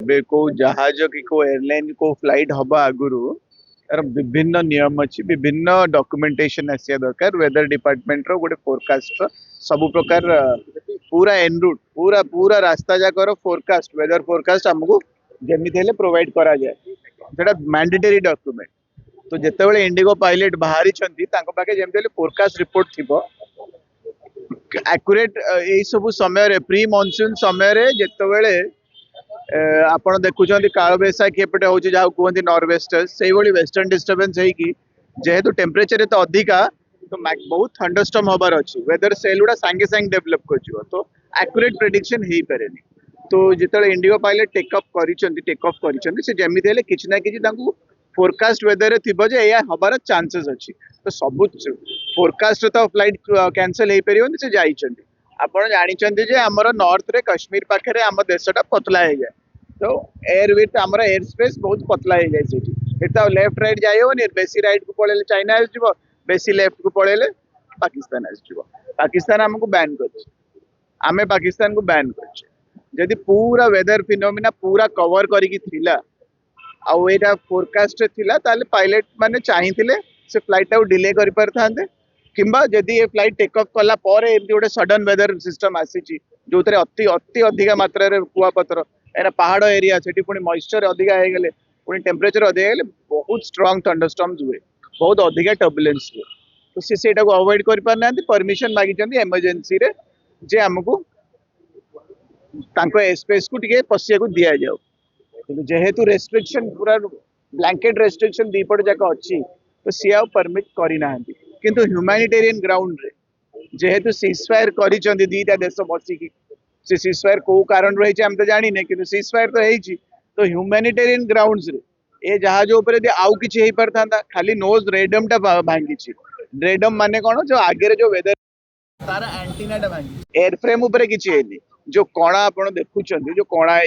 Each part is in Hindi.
एबे को जहाज कि को एयरलाइन को फ्लाइट हवा आगुरु तार विभिन्न नियम अच्छी विभिन्न डॉक्यूमेंटेशन आसिया दरकार वेदर डिपार्टमेंट रो गोटे फोरकास्ट सब प्रकार पूरा एन रूट पूरा पूरा रास्ता जाकर फोरकास्ट वेदर फोरकास्ट हमको जमी हेले प्रोवाइड करा जाए सेटा मैंडेटरी डॉक्यूमेंट तो जितेबाला इंडिगो पायलट बाहरी पाखे जमी फोरकास्ट रिपोर्ट थी एक्यूरेट यही सब समय प्री मॉनसून समय जितेबाला आपण देखुं काल बैसाखी एपटे हूँ जहाँ कहते नॉर्वेस्टर से वेस्टर्न डिस्टर्बेंस होगी जेहेतु टेम्परेचर तो अधिका तो बहुत थंडरस्टॉर्म हबार अच्छी वेदर सेल गुड़ा सांगे सांगे डेवलप कर तो एक्यूरेट प्रेडिक्शन हो पारे तो जिते इंडिगो पायलट टेक ऑफ करमी किसी ना कि फोरकास्ट वेदर थी या हबार चांसेस अच्छी तो सब फोरकास्ट तो फ्लाइट कैंसल हो पार से जाइए आप जानते आमर नॉर्थ रे कश्मीर पाखे आम देशटा पतला हो जाए तो एयर विथ आमर एयर स्पेस बहुत पतला हो जाए लेफ्ट राइट जाइए बेसी राइट को पड़े चाइना आसो बेसी लेफ्ट को पड़े पाकिस्तान आसो पाकिस्तान आमको बैन कर पाकिस्तान को बैन कर पूरा वेदर फिनोमिना पूरा कवर करा आईटा फोरकास्ट थिला ताले पायलट माने चाहिए से फ्लाइट डिले कर पारता किंबा जदि ये फ्लाइट टेक ऑफ कला गोटे सडन वेदर सिस्टम आसी जो अति अति अधिक मात्रा कुआपतर एना पहाड़ एरिया से पुणी मॉइस्चर अधिका हो गले पुणी टेम्परेचर अधिका गले बहुत स्ट्रांग थंडरस्टॉर्म्स हुए बहुत अधिका टर्बुलेंस हुए तो सी अवॉइड कर पारना परमिशन मागी इमरजेंसी रे जे हमको स्पेस को टिके पशिया को दिया जाओ जेहेतु रेस्ट्रिक्शन पूरा ब्लैंकेट रेस्ट्रिक्शन दीपट जाक अच्छी तो सी आ परमिट करना किंतु ह्यूमैनिटेरियन ग्राउंड रे जेहेतु सीजफायर कर दीटा देश बसिकी से सीजफायर को कारण रही हम तो जानी नहीं कि सीजफायर तो है तो ह्यूमैनिटेरियन ग्राउंड्स रे ए जहाज ऊपर आउ किछि हेई परथांदा खाली नोज रेडम टा भांगी रेडम माने कौन जो आगे जो वेदर तार एंटीना टा भांगी एयरफ्रेम ऊपर किछि हेनी जो कणा आपण देखुछन जो कणा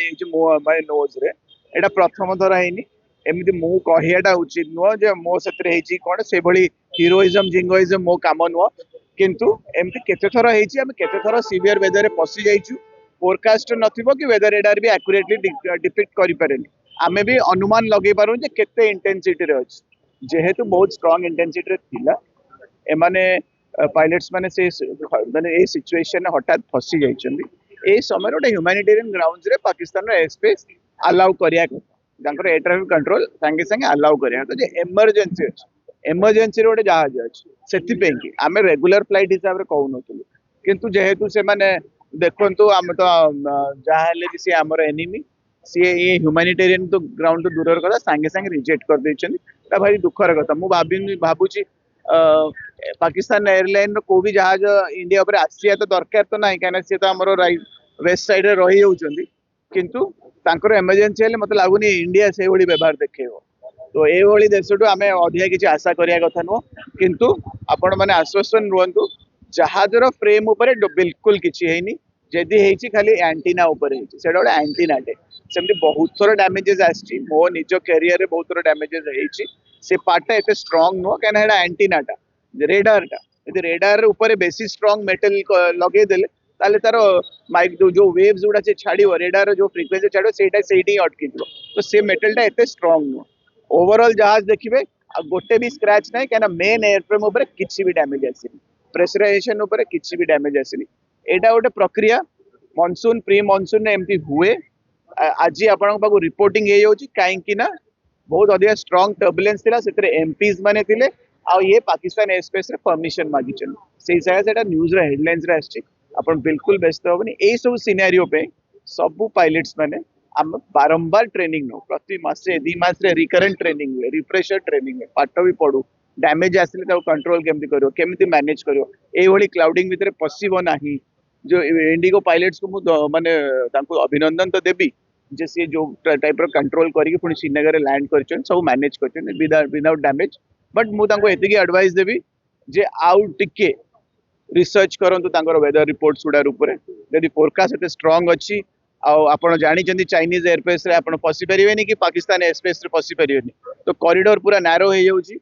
माने नोज रे एटा प्रथम थर हैनी एमती मु कहियाटा उचित नुह जे मो सतरे हेची कोन से भली हीरोइज्म जिंगोइज्म मो काम नुह किंतु एमती केते थर हेची हम केते थर सीवियर वेदर रे पसी जाइछु फोरकास्ट नथिबो कि वेदर रेडार भी एक्यूरेटली डिपिक्ट करि पारेनी आमे भी अनुमान लगे पारू जे केते इंटेंसिटी रे अछि जेहेतु बहुत स्ट्रांग इंटेंसिटी रे थिला एमाने पायलट्स माने से माने ए सिचुएशन हठात फसी जाइछन्ती ए समय गोटे ह्यूमैनिटेरियन ग्राउंड्स रे पाकिस्तान रो एयर स्पेस अलाउ करिया एयर ट्रैफिक कंट्रोल सांगे सांगे अलाउ करिया तो जे इमरजेंसी अछि इमरजेंसी रो गोटे जहाज अछि सेति पे कि आमे रेगुलर फ्लाइट हिसाब रे कहू नथुलु किंतु जेहेतु से माने देखंतु हम तो जहाँ हेले भी सी आमर एनिमी सी ये ह्यूमैनिटेरियन तो ग्राउंड तो दूर कथा सांगे सांगे रिजेक्ट कर देछन भारी दुखर कथा मु भाबुची पाकिस्तान एयरलाइन को भी जहाज इंडिया ऊपर आसिया तो दरकार तो नहीं कहीं सी तो आमर वेस्ट साइड रे रही होउचंदी किंतु तांकर इमरजेंसी हेले मते लागुनी इंडिया से भली व्यवहार देखेबो तो ए भली देशटू आमे अधिका किछि आशा करिया कथा नो किंतु आपण माने आश्वासन रुहंतु जहाजर फ्रेम ऊपर बिल्कुल किछि हेनी जदि हेछि खाली एंटीना ऊपर हेछि सेडा गोटे एंटीनाटे सेमति बहुत थोर डैमेजेस आछि मो निज कैरियर रे बहुत थोर डैमेजेस हेछि से पार्टटा एते स्ट्रांग नो कहना हेडा एंटीनाटा रेडारटा यदि रेडार ऊपर बेसी स्ट्रांग मेटल लगे देले ताले तार माइक जो वेव्स गुडा से छाड़ियो रेडार जो फ्रीक्वेंसी छाड़ियो सेटा सेठी अटकी दिबो तो से मेटलटा एते स्ट्रांग नो ओवरऑल जहाज देखिबे गोटे भी स्क्रैच नाही कहना मेन एयरफ्रेम ऊपर किछि भी डैमेज आसीनी प्रेशराइजेशन ऊपर किछि भी डैमेज आसीनी एटा गोटे प्रक्रिया मॉनसून प्री मॉनसून एमती हुए आज आपण पाखु रिपोर्टिंग हे जाउची काहेकि ना बहुत अधिक स्ट्रांग टर्बुलेंस थिला सेतरे एमपीज माने थिले आ ये पाकिस्तान एयर स्पेस रे परमिशन मागिचन से हिसाब से एटा न्यूज रे हेडलाइंस रे आछि आपण बिल्कुल व्यस्त होबनी ए सब सिनेरियो पे सब पायलट्स माने हम बारंबार ट्रेनिंग नो प्रति मासे 2 मास रे रिकरेंट ट्रेनिंग हुए रिफ्रेशर ट्रेनिंग हुए पाठ भी पढू डैमेज आसले ताको कंट्रोल केमती करियो केमती मैनेज करियो ए भली क्लाउडिंग भितर पसिबो नाही जो इंडिगो पायलट्स को मु माने ताको अभिनंदन तो देबी जे से जो टाइप रो कंट्रोल करिके पुनी श्रीनगर रे लैंड करछन सब मैनेज करछन विदाउट डैमेज बट मु ताको एतिकी एडवाइस देबी जे आउ टिके रिसर्च करंतु तांकर वेदर रिपोर्ट्स गुडा ऊपर यदि फोरकास्ट एते स्ट्रांग अछि आपण जानी चाइनीज एयरस्पेस रे आपण पसी परिबेनी कि पाकिस्तान एयरस्पेस रे पसी परिबेनी तो कॉरिडोर पूरा नैरो हो जाउची